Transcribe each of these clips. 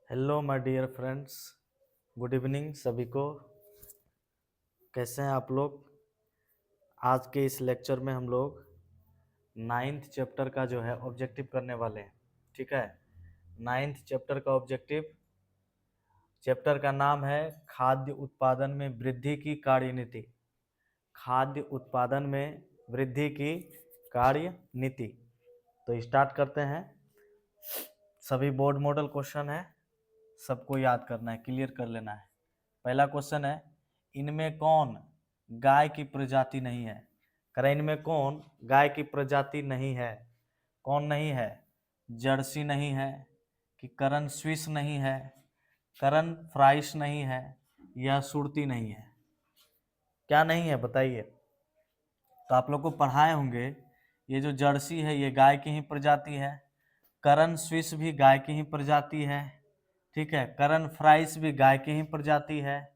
Hello my dear friends, good evening सभी को। कैसे हैं आप लोग? आज के इस लेक्चर में हम लोग 9th चैप्टर का जो है ऑब्जेक्टिव करने वाले हैं। ठीक है, 9th चैप्टर का ऑब्जेक्टिव, चैप्टर का नाम है खाद्य उत्पादन में वृद्धि की कार्यनीति। खाद्य उत्पादन में वृद्धि की कार्यनीति। तो स्टार्ट करते हैं। सभी बोर्ड मॉडल क्वेश्चन है, सबको याद करना है, क्लियर कर लेना है। पहला क्वेश्चन है, इनमें कौन गाय की प्रजाति नहीं है? करें इनमें कौन गाय की प्रजाति नहीं है? कौन नहीं है? जर्सी नहीं है, कि करन स्विस नहीं है, करन फ्राइस नहीं है, या सुरती नहीं है? क्या नहीं है बताइए। तो आप लोग को पढ़ाए होंगे, ये जो जर्सी है ये गाय की ही प्रजाति है, करन स्विस भी गाय की ही प्रजाति है, ठीक है, करन फ्राइस भी गाय की ही प्रजाति है,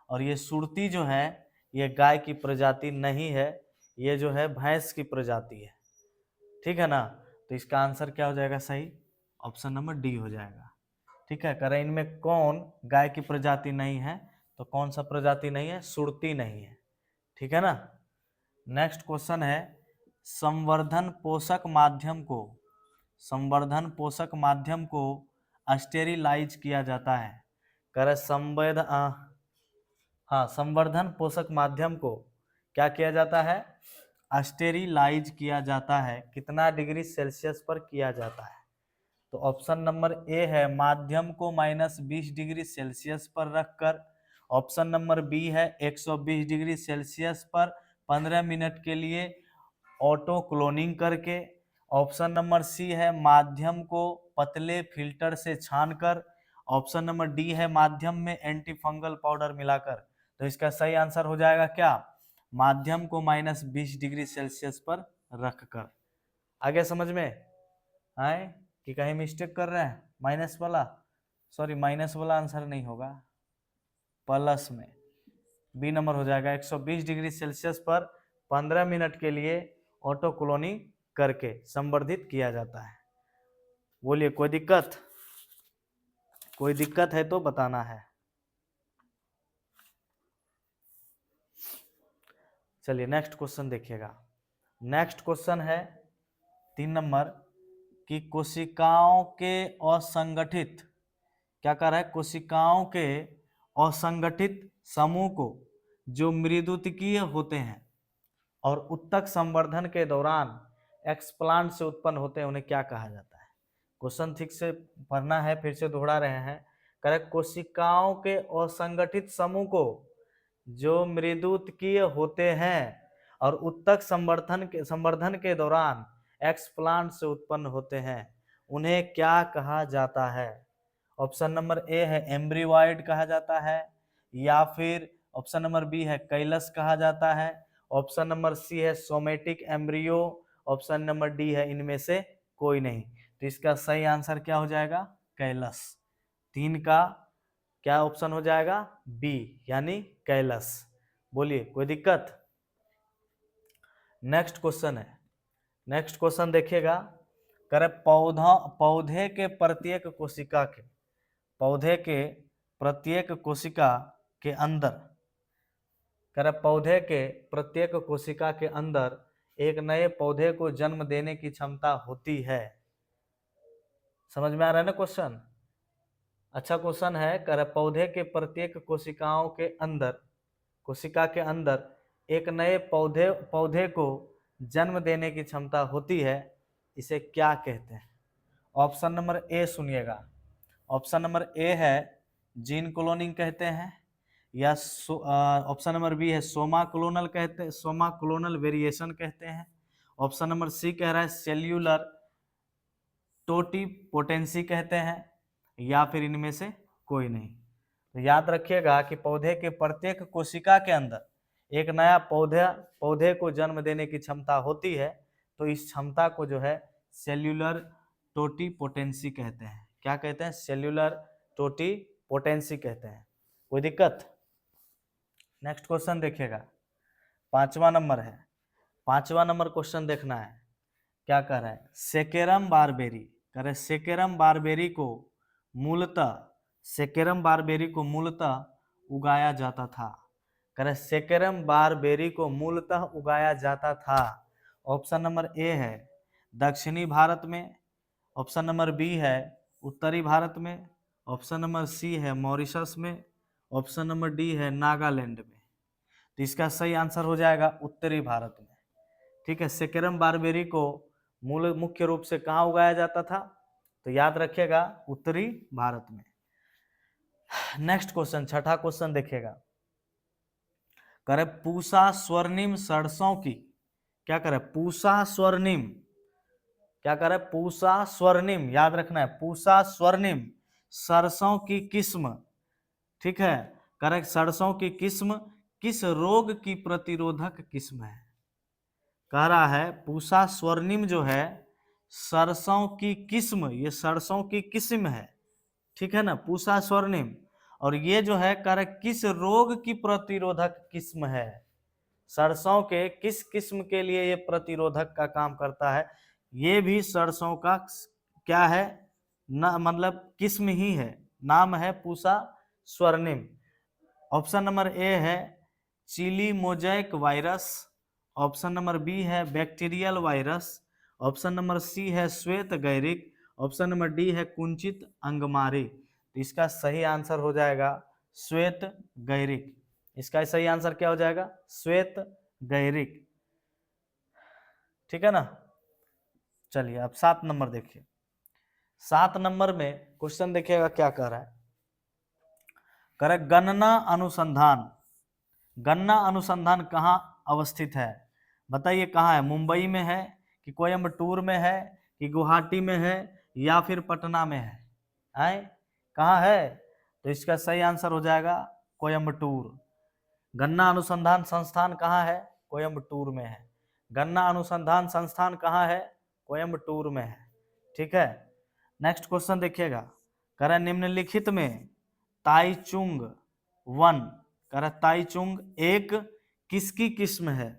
और ये सुरती जो है ये गाय की प्रजाति नहीं है, ये जो है भैंस की प्रजाति है। ठीक है ना? तो इसका आंसर क्या हो जाएगा सही? ऑप्शन नंबर डी हो जाएगा। ठीक है, करें इनमें कौन गाय की प्रजाति नहीं है? तो कौन सा प्रजाति नहीं है? सुरती नहीं है। ठीक है ना? नेक्स्ट क्वेश्चन है, संवर्धन पोषक माध्यम को स्टेरिलाइज किया जाता है। करे संवर्धन पोषक माध्यम को क्या किया जाता है? स्टेरिलाइज किया जाता है। कितना डिग्री सेल्सियस पर किया जाता है? तो ऑप्शन नंबर ए है माध्यम को -20 डिग्री सेल्सियस पर रखकर। ऑप्शन नंबर बी है 120 डिग्री सेल्सियस पर 15 मिनट के लिए ऑटो क्लोनिंग करके। ऑप्शन नंबर सी है माध्यम को पतले फिल्टर से छानकर। ऑप्शन नंबर डी है माध्यम में एंटी फंगल पाउडर मिलाकर। तो इसका सही आंसर हो जाएगा क्या? माध्यम को -20 डिग्री सेल्सियस पर रखकर। आगे समझ में आए कि कहीं मिस्टेक कर रहे हैं? माइनस वाला, सॉरी माइनस वाला आंसर नहीं होगा, प्लस में बी नंबर हो जाएगा। 120 डिग्री सेल्सियस पर 15 मिनट के लिए ऑटो क्लोनिंग करके संवर्धित किया जाता है। बोलिए, कोई दिक्कत? कोई दिक्कत है तो बताना है। चलिए नेक्स्ट क्वेश्चन देखिएगा। नेक्स्ट क्वेश्चन है 3 नंबर, कि कोशिकाओं के असंगठित, क्या कर रहा है? कोशिकाओं के असंगठित समूह को जो मृदुतिकीय होते हैं और उत्तक संवर्धन के दौरान एक्सप्लांट से उत्पन्न होते हैं, उन्हें क्या कहा जाता है? क्वेश्चन ठीक से पढ़ना है, फिर से दोहरा रहे हैं। करेक्ट, कोशिकाओं के असंगठित समूह को जो मृदुतिकीय होते हैं और उत्तक संवर्धन के दौरान एक्सप्लांट से उत्पन्न होते हैं, उन्हें क्या कहा जाता है? ऑप्शन नंबर ए है एम्ब्रीवाइड कहा जाता है, या फिर ऑप्शन नंबर बी है कैलस कहा जाता है, ऑप्शन नंबर सी है somatic embryo, option number D है इनमें से कोई नहीं। तो इसका सही आंसर क्या हो जाएगा? कैलस। 3 का क्या ऑप्शन हो जाएगा? बी, यानी कैलस। बोलिए, कोई दिक्कत? नेक्स्ट क्वेश्चन है, नेक्स्ट क्वेश्चन देखिएगा। करे पौधे के प्रत्येक कोशिका के, पौधे के प्रत्येक कोशिका के अंदर, करे पौधे के प्रत्येक कोशिका के अंदर एक नए पौधे को जन्म देने की क्षमता होती है। समझ में आ रहा है ना क्वेश्चन? अच्छा क्वेश्चन है। करे पौधे के प्रत्येक कोशिकाओं के अंदर, कोशिका के अंदर एक नए पौधे को जन्म देने की क्षमता होती है, इसे क्या कहते हैं? ऑप्शन नंबर ए सुनिएगा। ऑप्शन नंबर ए है जीन क्लोनिंग कहते हैं, या ऑप्शन नंबर बी है सोमा क्लोनल कहते हैं, सोमा क्लोनल वेरिएशन कहते हैं। ऑप्शन नंबर सी कह रहा है सेल्यूलर टोटिपोटेंसी कहते हैं, या फिर इनमें से कोई नहीं। तो याद रखिएगा कि पौधे के प्रत्येक कोशिका के अंदर एक नया पौधे को जन्म देने की क्षमता होती है, तो इस क्षमता को जो है सेल्यूलर टोटिपोटेंसी कहते हैं। क्या कहते हैं? सेल्यूलर टोटिपोटेंसी कहते हैं। कोई दिक्कत? नेक्स्ट क्वेश्चन देखिएगा, 5वां नंबर है। 5वां नंबर क्वेश्चन देखना है, क्या कह रहा है? सेकेरम बारबेरी, कह रहे सेकेरम बारबेरी को मूलतः सेकेरम बारबेरी को मूलतः उगाया जाता था? करें सेकेरम बारबेरी को मूलतः उगाया जाता था। ऑप्शन नंबर ए है दक्षिणी भारत में, ऑप्शन नंबर बी है उत्तरी भारत में, ऑप्शन नंबर सी है मॉरिशस में, ऑप्शन नंबर डी है नागालैंड में। तो इसका सही आंसर हो जाएगा उत्तरी भारत में। ठीक है, सेकेरम बारबेरी को मुख्य रूप से कहाँ उगाया जाता था? तो याद रखिएगा उत्तरी भारत में। नेक्स्ट क्वेश्चन, छठा क्वेश्चन देखिएगा। करे पूसा स्वर्णिम सरसों की, क्या करे पूसा स्वर्णिम, क्या करे पूसा स्वर्णिम, याद रखना है पूसा स्वर्णिम सरसों की किस्म, ठीक है, करेक्ट, सरसों की किस्म किस रोग की प्रतिरोधक किस्म है? कह रहा है पूसा स्वर्णिम जो है सरसों की किस्म, ये सरसों की किस्म है, ठीक है ना, पूसा स्वर्णिम, और ये जो है करेक्ट किस रोग की प्रतिरोधक किस्म है? सरसों के किस किस्म के लिए ये प्रतिरोधक का काम करता है? ये भी सरसों का क्या है ना, मतलब किस्म ही है, नाम है पूसा स्वर्णिम। ऑप्शन नंबर ए है chilli mosaic virus, option number B है bacterial virus, option number C है श्वेत गैरिक, ऑप्शन नंबर डी है कुंचित अंगमारी। तो इसका सही आंसर हो जाएगा श्वेत गैरिक। इसका सही आंसर क्या हो जाएगा? श्वेत गैरिक। ठीक है ना। चलिए अब 7 नंबर देखिए। 7 नंबर में क्वेश्चन देखिएगा क्या कह रहा है। कह रहा है गणना अनुसंधान, गन्ना अनुसंधान कहाँ अवस्थित है? बताइए कहाँ है? मुंबई में है कि कोयम्बटूर में है कि गुवाहाटी में है या फिर पटना में है? आए कहाँ है? तो इसका सही आंसर हो जाएगा कोयम्बटूर। गन्ना अनुसंधान संस्थान कहाँ है? कोयम्बटूर में है। गन्ना अनुसंधान संस्थान कहाँ है? कोयम्बटूर में है। ठीक है। नेक्स्ट क्वेश्चन देखिएगा। कह रहा है निम्नलिखित में ताइचुंग वन, कह रहा है ताइचुंग एक किसकी किस्म है?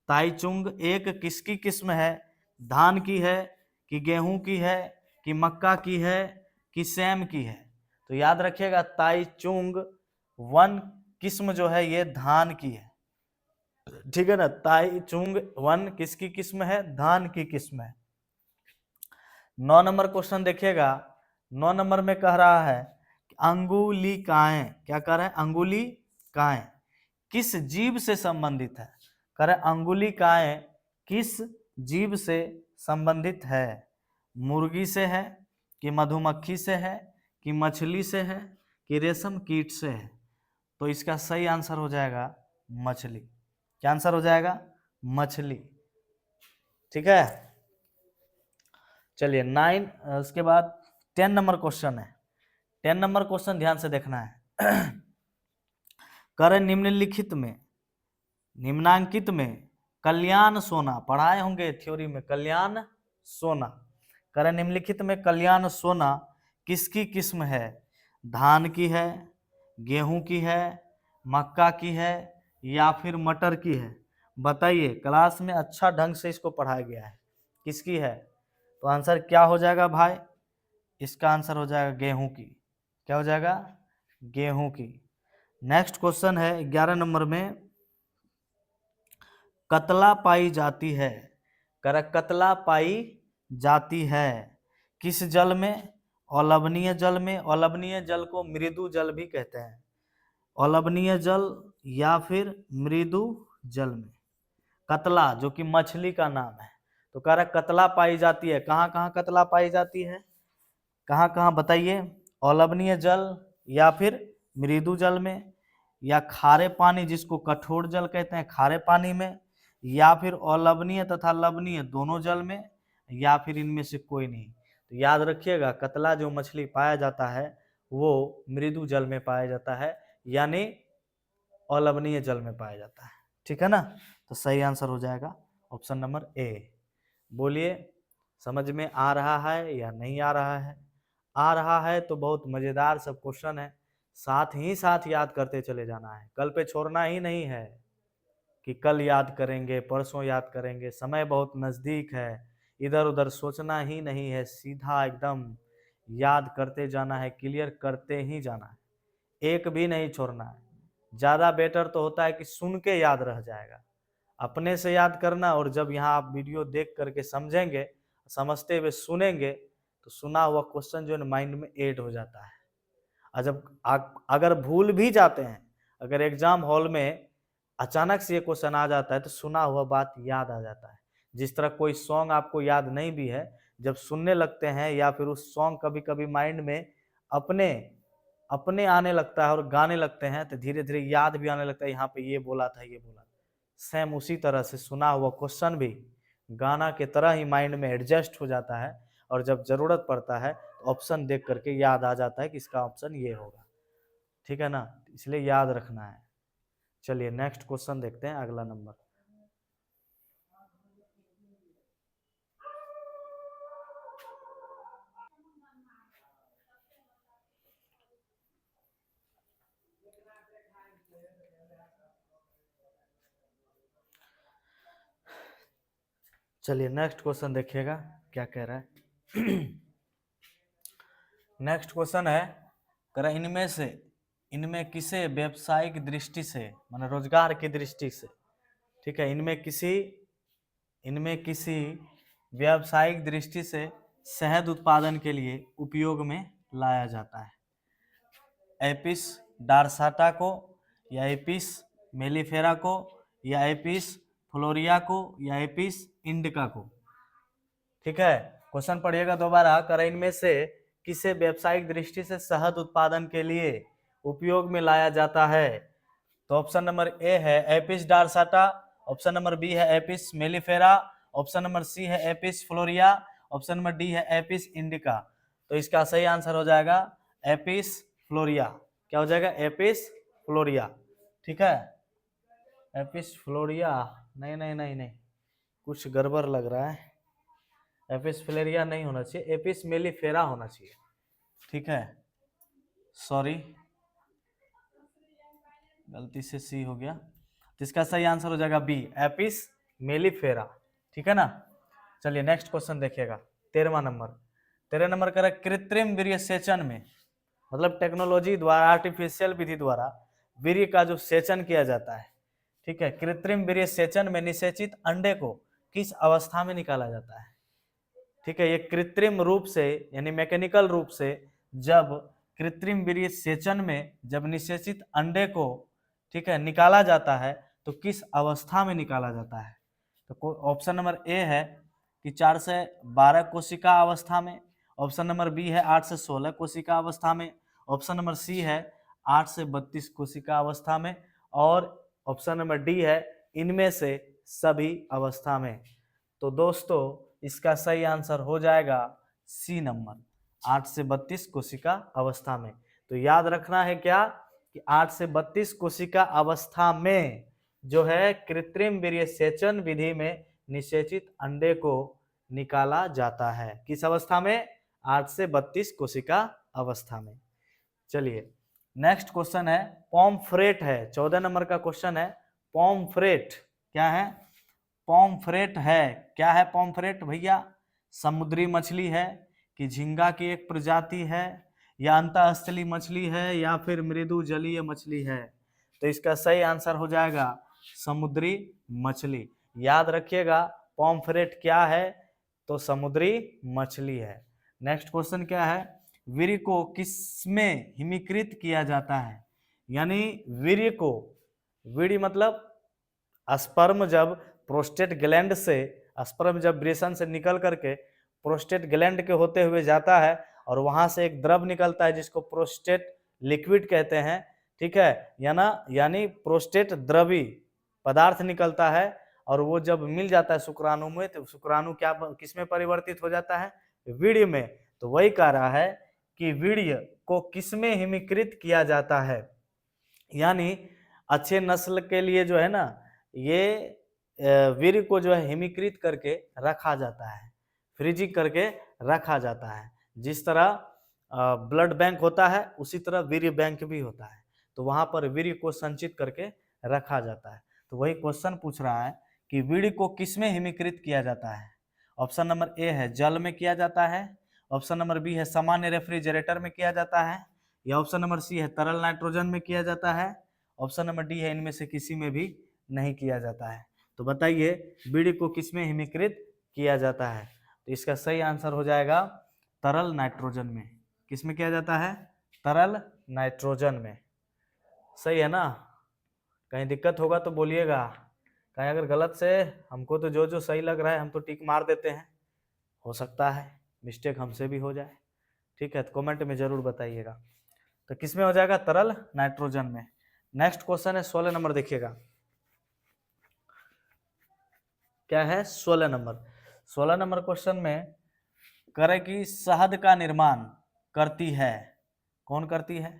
ताइचुंग एक किसकी किस्म है? धान की है कि गेहूं की है कि मक्का की है कि सैम की है? तो याद रखिएगा ताइचुंग वन किस्म जो है ये धान की है। ठीक है ना, ताइचुंग वन किसकी किस्म है? धान की किस्म है। 9 नंबर क्वेश्चन देखिएगा। 9 नंबर में कह रहा है अंगुलिकाएं, क्या कह रहा है? अंगुलिकाएं किस जीव से संबंधित है? कह रहे अंगुलिकाएं किस जीव से संबंधित है? मुर्गी से है कि मधुमक्खी से है कि मछली से है कि रेशम कीट से है? तो इसका सही आंसर हो जाएगा मछली। क्या आंसर हो जाएगा? मछली। ठीक है। चलिए 9 उसके बाद 10 नंबर क्वेश्चन है। 10 नंबर क्वेश्चन ध्यान से देखना है। कर निम्नलिखित में, निम्नांकित में कल्याण सोना, पढ़ाए होंगे थ्योरी में कल्याण सोना। कर निम्नलिखित में कल्याण सोना किसकी किस्म है? धान की है, गेहूं की है, मक्का की है या फिर मटर की है? बताइए, क्लास में अच्छा ढंग से इसको पढ़ाया गया है, किसकी है? तो आंसर क्या हो जाएगा भाई? इसका आंसर हो जाएगा गेहूं की। क्या हो जाएगा? गेहूं की। नेक्स्ट क्वेश्चन है 11 नंबर में, कतला पाई जाती है। कर कतला पाई जाती है किस जल में? अलवणीय जल में। अलवणीय जल को मृदु जल भी कहते हैं। अलवणीय जल या फिर मृदु जल में कतला, जो कि मछली का नाम है, तो कह रहा कतला पाई जाती है। कहाँ कहाँ कतला पाई जाती है? कहाँ कहाँ बताइए? अलवणीय जल या फिर मृदु जल में, या खारे पानी जिसको कठोर जल कहते हैं खारे पानी में, या फिर अलवणीय तथा लवणीय दोनों जल में, या फिर इनमें से कोई नहीं। तो याद रखिएगा कतला जो मछली पाया जाता है वो मृदु जल में पाया जाता है, यानी अलवणीय जल में पाया जाता है। ठीक है ना। तो सही आंसर हो जाएगा ऑप्शन नंबर ए। बोलिए समझ में आ रहा है या नहीं आ रहा है? आ रहा है तो बहुत मजेदार सब क्वेश्चन है, साथ ही साथ याद करते चले जाना है, कल पे छोड़ना ही नहीं है कि कल याद करेंगे परसों याद करेंगे। समय बहुत नजदीक है, इधर उधर सोचना ही नहीं है, सीधा एकदम याद करते जाना है, क्लियर करते ही जाना है, एक भी नहीं छोड़ना है। ज़्यादा बेटर तो होता है कि सुन के याद रह जाएगा, अपने से याद करना, और जब यहाँ आप वीडियो देख करके समझेंगे, समझते हुए सुनेंगे, तो सुना हुआ क्वेश्चन जो है माइंड में ऐड हो जाता है। और जब अगर भूल भी जाते हैं, अगर एग्जाम हॉल में अचानक से ये क्वेश्चन आ जाता है, तो सुना हुआ बात याद आ जाता है। जिस तरह कोई सॉन्ग आपको याद नहीं भी है, जब सुनने लगते हैं या फिर उस सॉन्ग कभी कभी माइंड में अपने अपने आने लगता है और गाने लगते हैं, तो धीरे धीरे याद भी आने लगता है, यहाँ पे ये बोला था, ये बोला था। सेम उसी तरह से सुना हुआ क्वेश्चन भी गाना के तरह ही माइंड में एडजस्ट हो जाता है, और जब जरूरत पड़ता है तो ऑप्शन देख करके याद आ जाता है कि इसका ऑप्शन ये होगा। ठीक है ना, इसलिए याद रखना है। चलिए नेक्स्ट क्वेश्चन देखते हैं, अगला नंबर। चलिए नेक्स्ट क्वेश्चन देखिएगा क्या कह रहा है। नेक्स्ट क्वेश्चन है, कह इनमें किसे व्यवसायिक दृष्टि से, माने रोजगार की दृष्टि से, ठीक है, इनमें किसी व्यावसायिक दृष्टि से शहद उत्पादन के लिए उपयोग में लाया जाता है। एपिस डार्साटा को, या एपिस मेलिफेरा को, या एपिस फ्लोरिया को, या एपिस इंडिका को। ठीक है, क्वेश्चन पढ़िएगा दोबारा। कर इनमें से किसे व्यावसायिक दृष्टि से शहद उत्पादन के लिए उपयोग में लाया जाता है? तो ऑप्शन नंबर ए है Apis dorsata, option number B है Apis mellifera, option number C है Apis florea, option number D है एपिस इंडिका। तो इसका सही आंसर हो जाएगा एपिस फ्लोरिया। क्या हो जाएगा? एपिस फ्लोरिया। ठीक है, एपिस फ्लोरिया। नहीं नहीं नहीं नहीं, कुछ गड़बड़ लग रहा है। एपिस फ्लोरिया नहीं होना चाहिए, एपिस मेलिफेरा होना चाहिए। ठीक है, सॉरी, गलती से सी हो गया। तो इसका सही आंसर हो जाएगा बी, एपिस मेलिफेरा। ठीक है ना। चलिए नेक्स्ट क्वेश्चन देखिएगा, 13वां नंबर। 13 नंबर कह रहा है कृत्रिम वीर्य सेचन में, मतलब टेक्नोलॉजी द्वारा, आर्टिफिशियल विधि द्वारा वीर्य का जो सेचन किया जाता है, ठीक है, कृत्रिम वीर्य सेचन में निषेचित अंडे को किस अवस्था में निकाला जाता है? ठीक है, ये कृत्रिम रूप से यानी मैकेनिकल रूप से जब कृत्रिम वीर्य सेचन में जब निषेचित अंडे को, ठीक है, निकाला जाता है, तो किस अवस्था में निकाला जाता है? तो ऑप्शन नंबर ए है कि 4 से 12 कोशिका अवस्था में, ऑप्शन नंबर बी है 8 से 16 कोशिका अवस्था में, ऑप्शन नंबर सी है 8 से 32 कोशिका अवस्था में, और ऑप्शन नंबर डी है इनमें से सभी अवस्था में। तो दोस्तों इसका सही आंसर हो जाएगा सी नंबर, 8 से 32 कोशिका अवस्था में। तो याद रखना है क्या कि 8 से 32 कोशिका अवस्था में जो है कृत्रिम वीर्य सेचन विधि में निषेचित अंडे को निकाला जाता है। किस अवस्था में? 8 से 32 कोशिका अवस्था में। चलिए नेक्स्ट क्वेश्चन है पॉम्फ्रेट है, 14 नंबर का क्वेश्चन है पॉम्फ्रेट। क्या है? पॉम्फ्रेट है। क्या है पॉम्फ्रेट भैया? समुद्री मछली है कि झींगा की एक प्रजाति है, या अंतःस्थली मछली है, या फिर मृदु जलीय मछली है? तो इसका सही आंसर हो जाएगा समुद्री मछली। याद रखिएगा पॉम्फ्रेट क्या है, तो समुद्री मछली है। नेक्स्ट क्वेश्चन क्या है? वीर्य को किसमें हिमीकृत किया जाता है? यानी वीर्य को, वीर्य मतलब स्पर्म जब प्रोस्टेट ग्लैंड से, स्पर्म जब ब्रेसन से निकल करके प्रोस्टेट ग्लैंड के होते हुए जाता है, और वहां से एक द्रव निकलता है जिसको प्रोस्टेट लिक्विड कहते हैं। ठीक है, यानी प्रोस्टेट द्रवी पदार्थ निकलता है, और वो जब मिल जाता है शुक्राणु में, तो शुक्राणु क्या किसमें परिवर्तित हो जाता है? वीर्य में। तो वही कह रहा है कि वीर्य को किसमें हिमीकृत किया जाता है, यानी अच्छे नस्ल के लिए जो है ना, ये वीर्य को जो है हिमीकृत करके रखा जाता है, फ्रीजिंग करके रखा जाता है। जिस तरह ब्लड बैंक होता है, उसी तरह वीर्य बैंक भी होता है, तो वहां पर वीर्य को संचित करके रखा जाता है। तो वही क्वेश्चन पूछ रहा है कि वीर्य को किसमें हिमीकृत किया जाता है? ऑप्शन नंबर ए है जल में किया जाता है, ऑप्शन नंबर बी है सामान्य रेफ्रिजरेटर में किया जाता है, या ऑप्शन नंबर सी है तरल नाइट्रोजन में किया जाता है, ऑप्शन नंबर डी है इनमें से किसी में भी नहीं किया जाता है। तो बताइए बीड़ी को किस में हिमीकृत किया जाता है? तो इसका सही आंसर हो जाएगा तरल नाइट्रोजन में। किस में किया जाता है? तरल नाइट्रोजन में। सही है ना? कहीं दिक्कत होगा तो बोलिएगा, कहीं अगर गलत से, हमको तो जो जो सही लग रहा है हम तो टिक मार देते हैं, हो सकता है मिस्टेक हमसे भी हो जाए। ठीक है, तो कमेंट में जरूर बताइएगा। तो किस में हो जाएगा? तरल नाइट्रोजन में। नेक्स्ट क्वेश्चन है 16 नंबर, देखिएगा क्या है 16 नंबर। 16 नंबर क्वेश्चन में करे कि शहद का निर्माण करती है, कौन करती है?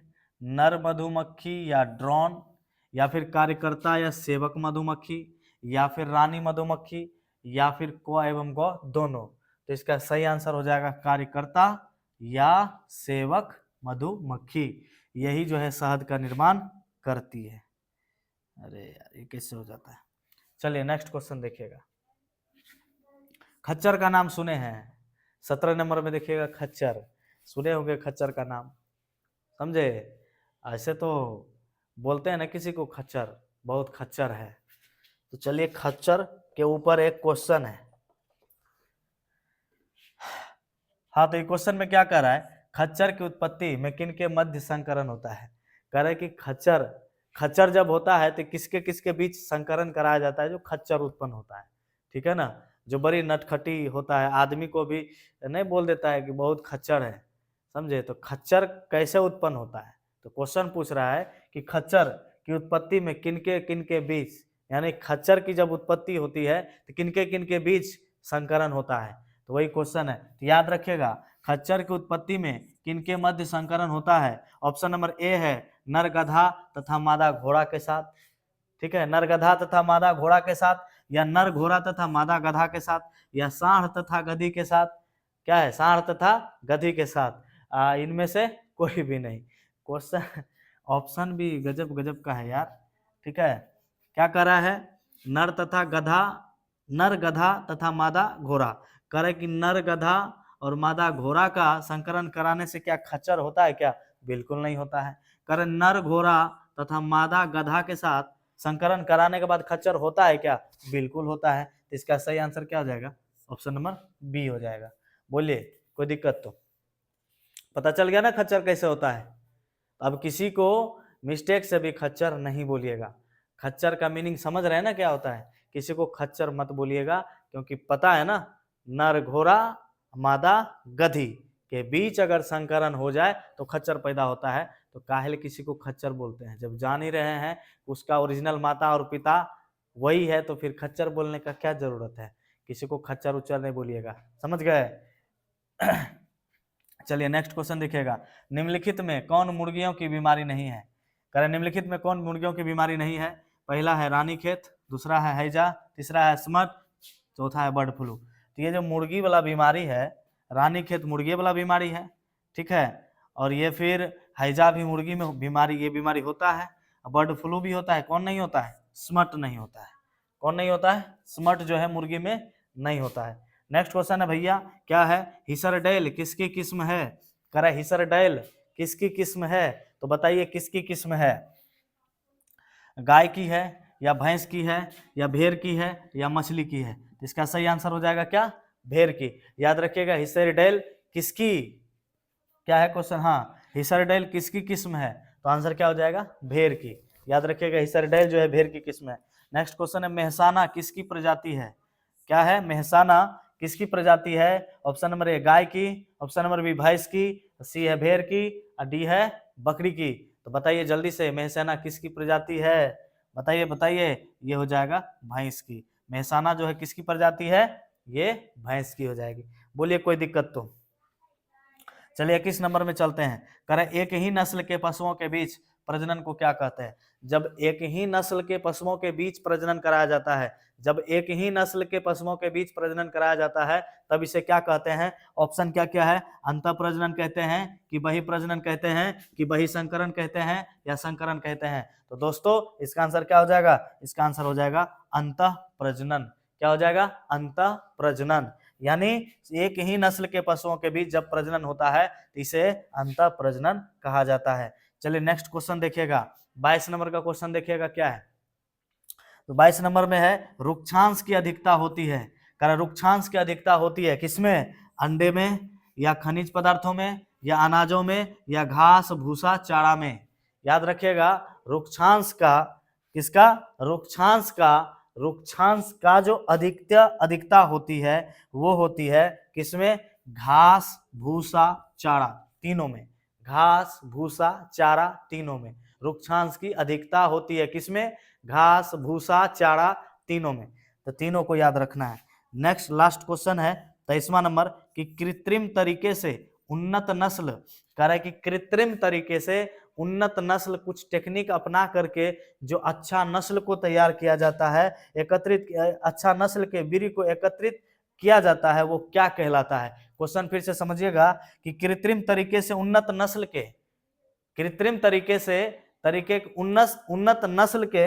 नर मधुमक्खी या ड्रोन, या फिर कार्यकर्ता या सेवक मधुमक्खी, या फिर रानी मधुमक्खी, या फिर क एवं ग दोनों। तो इसका सही आंसर हो जाएगा कार्यकर्ता या सेवक मधुमक्खी, यही जो है शहद का निर्माण करती है। अरे यार ये कैसे हो जाता है। चलिए नेक्स्ट क्वेश्चन देखिएगा। खच्चर का नाम सुने हैं? 17 नंबर में देखिएगा, खच्चर सुने होंगे, खच्चर का नाम समझे। ऐसे तो बोलते हैं ना किसी को खच्चर, बहुत खच्चर है। तो चलिए खच्चर के ऊपर एक क्वेश्चन है। हाँ, तो ये क्वेश्चन में क्या कह रहा है? खच्चर की उत्पत्ति में किन के मध्य संकरण होता है? कह रहा है कि खच्चर जब होता है तो किसके किसके बीच संकरण कराया जाता है जो खच्चर उत्पन्न होता है। ठीक है ना, जो बड़ी नटखटी होता है, आदमी को भी नहीं बोल देता है कि बहुत खच्चर है, समझे। तो खच्चर कैसे उत्पन्न होता है? तो क्वेश्चन पूछ रहा है कि खच्चर की उत्पत्ति में किनके बीच, यानी खच्चर की जब उत्पत्ति होती है तो किनके बीच संकरण होता है। तो वही क्वेश्चन है, तो याद रखिएगा खच्चर की उत्पत्ति में किनके मध्य संकरण होता है। ऑप्शन नंबर ए है नर गधा तथा मादा घोड़ा के साथ। ठीक है, नर गधा तथा मादा घोड़ा के साथ, या नर घोड़ा तथा मादा गधा के साथ, या सांड तथा गधी के साथ। क्या है? सांड तथा गधी के साथ। इनमें से कोई भी नहीं। क्वेश्चन ऑप्शन भी गजब गजब का है यार। ठीक है, क्या कर रहा है? नर गधा तथा मादा घोड़ा। कह रहे कि नर गधा और मादा घोड़ा का संकरण कराने से क्या खच्चर होता है क्या? बिल्कुल नहीं होता है। कह रहे नर घोड़ा तथा मादा गधा के साथ संकरण कराने के बाद खच्चर होता है क्या? बिल्कुल होता है। तो इसका सही आंसर क्या हो जाएगा? ऑप्शन नंबर बी हो जाएगा। बोलिए कोई दिक्कत तो? पता चल गया ना खच्चर कैसे होता है। अब किसी को मिस्टेक से भी खच्चर नहीं बोलिएगा। खच्चर का मीनिंग समझ रहे हैं ना क्या होता है? किसी को खच्चर मत बोलिएगा, क्योंकि पता है ना नर घोड़ा मादा गधी के बीच अगर संकरण हो जाए तो खच्चर पैदा होता है। तो काहे किसी को खच्चर बोलते हैं? जब जान ही रहे हैं उसका ओरिजिनल माता और पिता वही है, तो फिर खच्चर बोलने का क्या जरूरत है? किसी को खच्चर उच्चर नहीं बोलिएगा, समझ गए। चलिए नेक्स्ट क्वेश्चन देखिएगा। निम्नलिखित में कौन मुर्गियों की बीमारी नहीं है? करें निम्नलिखित में कौन मुर्गियों की बीमारी नहीं है? पहला है रानीखेत, दूसरा है हैजा, तीसरा है स्मट, चौथा है बर्ड फ्लू। तो ये जो मुर्गी वाला बीमारी है, रानीखेत मुर्गी वाला बीमारी है, ठीक है, और ये फिर हैजा भी मुर्गी में बीमारी, ये बीमारी होता है। बर्ड फ्लू भी होता है, कौन नहीं होता है? स्मट नहीं होता है। कौन नहीं होता है? स्मट जो है मुर्गी में नहीं होता है। नेक्स्ट क्वेश्चन है भैया, क्या है? हिसरडेल किसकी किस्म है? कह हिसरडेल किसकी किस्म है? तो बताइए किसकी किस्म है? गाय की है, या भैंस की है, या भेड़ की है, या मछली की है? इसका सही आंसर हो जाएगा क्या? भेड़ की। याद रखिएगा हिसरडेल किसकी, क्या है क्वेश्चन? हाँ, हिसरडेल किसकी किस्म है? तो आंसर क्या हो जाएगा? भेड़ की। याद रखिएगा हिसरडेल जो है भेड़ की किस्म है। नेक्स्ट क्वेश्चन है मेहसाना किसकी प्रजाति है? क्या है? मेहसाना किसकी प्रजाति है? ऑप्शन नंबर ए गाय की, ऑप्शन नंबर बी भैंस की, सी है भेड़ की, और डी है बकरी की। तो बताइए जल्दी से मेहसाना किसकी प्रजाति है? बताइए बताइए। ये हो जाएगा भैंस की। मेहसाना जो है किसकी प्रजाति है? ये भैंस की हो जाएगी। बोलिए कोई दिक्कत तो? चलिए 21 नंबर में चलते हैं। करें एक ही नस्ल के पशुओं के बीच प्रजनन को क्या कहते हैं? जब एक ही नस्ल के पशुओं के बीच प्रजनन कराया जाता है, जब एक ही नस्ल के पशुओं के बीच प्रजनन कराया जाता है तब इसे क्या कहते हैं? ऑप्शन क्या क्या है? अंतः प्रजनन कहते हैं, कि बहि प्रजनन कहते हैं, कि बहि संकरण कहते हैं, या संकरण कहते हैं? तो दोस्तों इसका आंसर क्या हो जाएगा? इसका आंसर हो जाएगा अंतः प्रजनन। क्या हो जाएगा? अंतः प्रजनन। यानी एक ही नस्ल के पशुओं के बीच जब प्रजनन होता है तो इसे अंतः प्रजनन कहा जाता है। चलिए नेक्स्ट क्वेश्चन देखिएगा, 22 नंबर का क्वेश्चन देखिएगा क्या है। तो 22 नंबर में है रुक्षांश की अधिकता होती है, कारण रुक्षांश की अधिकता होती है किसमें, अंडे में या खनिज पदार्थों में या अनाजों में या घास भूसा चारा में। याद रखिएगा रुक्षांश का, किसका, रुक्षांश का जो अधिकता होती है वो होती है किसमें, घास भूसा चारा तीनों में, घास भूसा चारा तीनों में रुक्षांश की अधिकता होती है, किसमें, घास भूसा चारा तीनों में। तो तीनों को याद रखना है। नेक्स्ट लास्ट क्वेश्चन है 23वां नंबर कि कृत्रिम तरीके से उन्नत नस्ल, कह रहा है कि कृत्रिम तरीके से उन्नत नस्ल कुछ टेक्निक अपना करके जो अच्छा नस्ल को तैयार किया जाता है, अच्छा नस्ल के बीज को एकत्रित किया जाता है, वो क्या कहलाता है। क्वेश्चन फिर से समझिएगा कि कृत्रिम तरीके से उन्नत नस्ल के, कृत्रिम उन्नत नस्ल के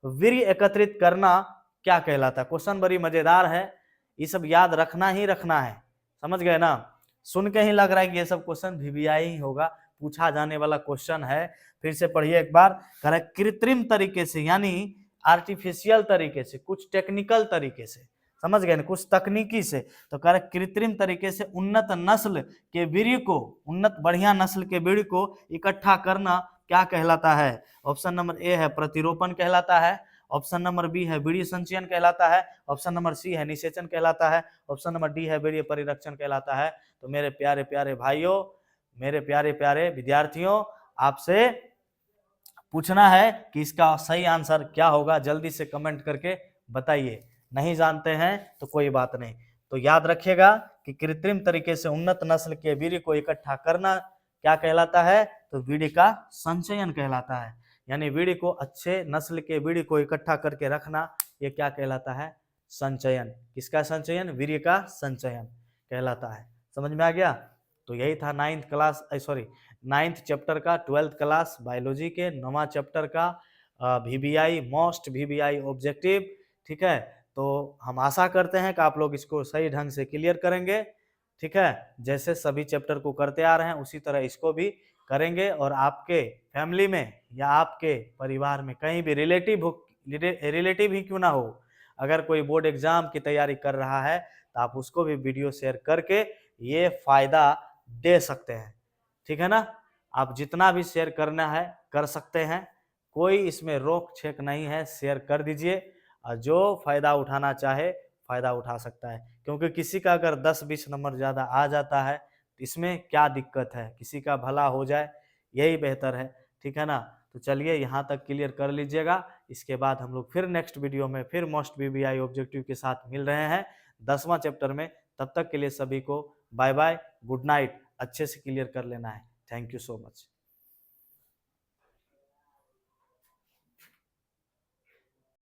वीर्य एकत्रित करना क्या कहलाता है। क्वेश्चन बड़ी मजेदार है, ये सब याद रखना ही रखना है, समझ गए ना। सुन के ही लग रहा है कि ये सब क्वेश्चन VBI ही होगा, पूछा जाने वाला क्वेश्चन है। फिर से पढ़िए एक बार, कह रहा है कृत्रिम तरीके से यानी आर्टिफिशियल तरीके से, कुछ टेक्निकल तरीके से, समझ गए ना, कुछ तकनीकी से। तो कह रहे कृत्रिम तरीके से उन्नत नस्ल के वीर्य को, उन्नत बढ़िया नस्ल के वीर्य को इकट्ठा करना क्या कहलाता है। ऑप्शन नंबर ए है प्रतिरोपण कहलाता है, ऑप्शन नंबर बी है वीर्य संचयन कहलाता है, ऑप्शन नंबर सी है निषेचन कहलाता है, ऑप्शन नंबर डी है वीर्य परिरक्षण कहलाता है। तो मेरे प्यारे प्यारे भाइयों, मेरे प्यारे प्यारे विद्यार्थियों, आपसे पूछना है कि इसका सही आंसर क्या होगा, जल्दी से कमेंट करके बताइए। नहीं जानते हैं तो कोई बात नहीं। तो याद रखिएगा कि कृत्रिम तरीके से उन्नत नस्ल के वीर्य को इकट्ठा करना क्या कहलाता है, तो वीर्य का संचयन कहलाता है। यानी वीर्य को, अच्छे नस्ल के वीर्य को इकट्ठा करके रखना, ये क्या कहलाता है, संचयन। किसका संचयन, वीर्य का संचयन कहलाता है। समझ में आ गया। तो यही था 9th चैप्टर का 12th क्लास बायोलॉजी के 9वां चैप्टर का VBI मोस्ट VBI ऑब्जेक्टिव। ठीक है, तो हम आशा करते हैं कि आप लोग इसको सही ढंग से क्लियर करेंगे। ठीक है, जैसे सभी चैप्टर को करते आ रहे हैं उसी तरह इसको भी करेंगे, और आपके फैमिली में या आपके परिवार में कहीं भी रिलेटिव ही क्यों ना हो, अगर कोई बोर्ड एग्जाम की तैयारी कर रहा है तो आप उसको भी वीडियो शेयर करके ये फायदा दे सकते हैं। ठीक है ना, आप जितना भी शेयर करना है कर सकते हैं, कोई इसमें रोक छेक नहीं है, शेयर कर दीजिए, और जो फायदा उठाना चाहे फायदा उठा सकता है। क्योंकि किसी का अगर 10-20 नंबर ज़्यादा आ जाता है तो इसमें क्या दिक्कत है, किसी का भला हो जाए यही बेहतर है। ठीक है ना, तो चलिए यहाँ तक क्लियर कर लीजिएगा। इसके बाद हम लोग फिर नेक्स्ट वीडियो में फिर मोस्ट VBI ऑब्जेक्टिव के साथ मिल रहे हैं 10वां चैप्टर में। तब तक के लिए सभी को बाय बाय, गुड नाइट। अच्छे से क्लियर कर लेना है। Thank you so much.